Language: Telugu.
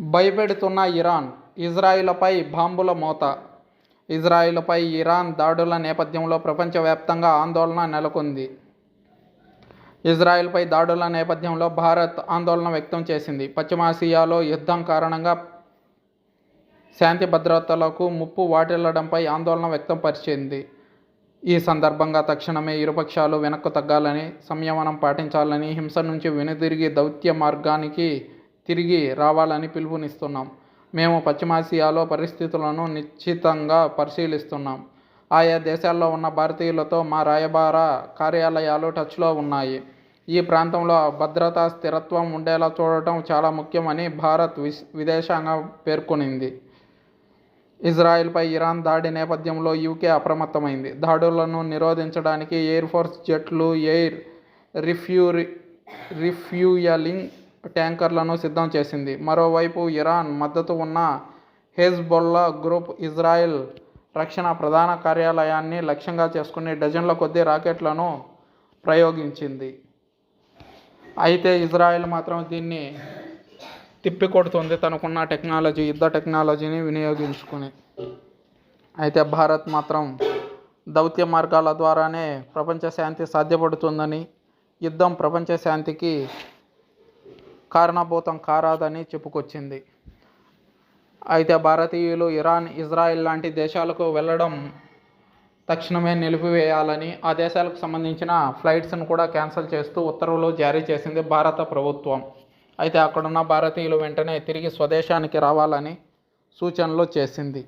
భయపెడుతున్న ఇరాన్, ఇజ్రాయిల్పై బాంబుల మోత. ఇజ్రాయిల్పై ఇరాన్ దాడుల నేపథ్యంలో ప్రపంచవ్యాప్తంగా ఆందోళన నెలకొంది. ఇజ్రాయిల్పై దాడుల నేపథ్యంలో భారత్ ఆందోళన వ్యక్తం చేసింది. పశ్చిమాసియాలో యుద్ధం కారణంగా శాంతి భద్రతలకు ముప్పు వాటిల్లడంపై ఆందోళన వ్యక్తం పరిచింది. ఈ సందర్భంగా తక్షణమే ఇరుపక్షాలు వెనక్కు తగ్గాలని, సంయమనం పాటించాలని, హింస నుంచి వెనుదిరిగి దౌత్య మార్గానికి తిరిగి రావాలని పిలుపునిస్తున్నాం. మేము పశ్చిమాసియాలో పరిస్థితులను నిశ్చితంగా పరిశీలిస్తున్నాం. ఆయా దేశాల్లో ఉన్న భారతీయులతో మా రాయబార కార్యాలయాలు టచ్లో ఉన్నాయి. ఈ ప్రాంతంలో భద్రతా స్థిరత్వం ఉండేలా చూడటం చాలా ముఖ్యమని భారత్ విదేశాంగం పేర్కొనింది. ఇజ్రాయిల్పై ఇరాన్ దాడి నేపథ్యంలో యూకే అప్రమత్తమైంది. దాడులను నిరోధించడానికి ఎయిర్ ఫోర్స్ జెట్లు, ఎయిర్ రిఫ్యూయలింగ్ ట్యాంకర్లను సిద్ధం చేసింది. మరోవైపు ఇరాన్ మద్దతు ఉన్న హెజ్బొల్లా గ్రూప్ ఇజ్రాయెల్ రక్షణ ప్రధాన కార్యాలయాన్ని లక్ష్యంగా చేసుకుని డజన్ల కొద్దీ రాకెట్లను ప్రయోగించింది. అయితే ఇజ్రాయెల్ మాత్రం దీన్ని తిప్పికొడుతుంది తనకున్న యుద్ధ టెక్నాలజీని వినియోగించుకుని. అయితే భారత్ మాత్రం దౌత్య మార్గాల ద్వారానే ప్రపంచ శాంతి సాధ్యపడుతుందని, యుద్ధం ప్రపంచ శాంతికి కారణభూతం కారాదని చెప్పుకొచ్చింది. అయితే భారతీయులు ఇరాన్, ఇజ్రాయిల్ లాంటి దేశాలకు వెళ్లడం తక్షణమే నిలిపివేయాలని, ఆ దేశాలకు సంబంధించిన ఫ్లైట్స్ను కూడా క్యాన్సిల్ చేస్తూ ఉత్తర్వులు జారీ చేసింది భారత ప్రభుత్వం. అయితే అక్కడున్న భారతీయులు వెంటనే తిరిగి స్వదేశానికి రావాలని సూచనలు చేసింది.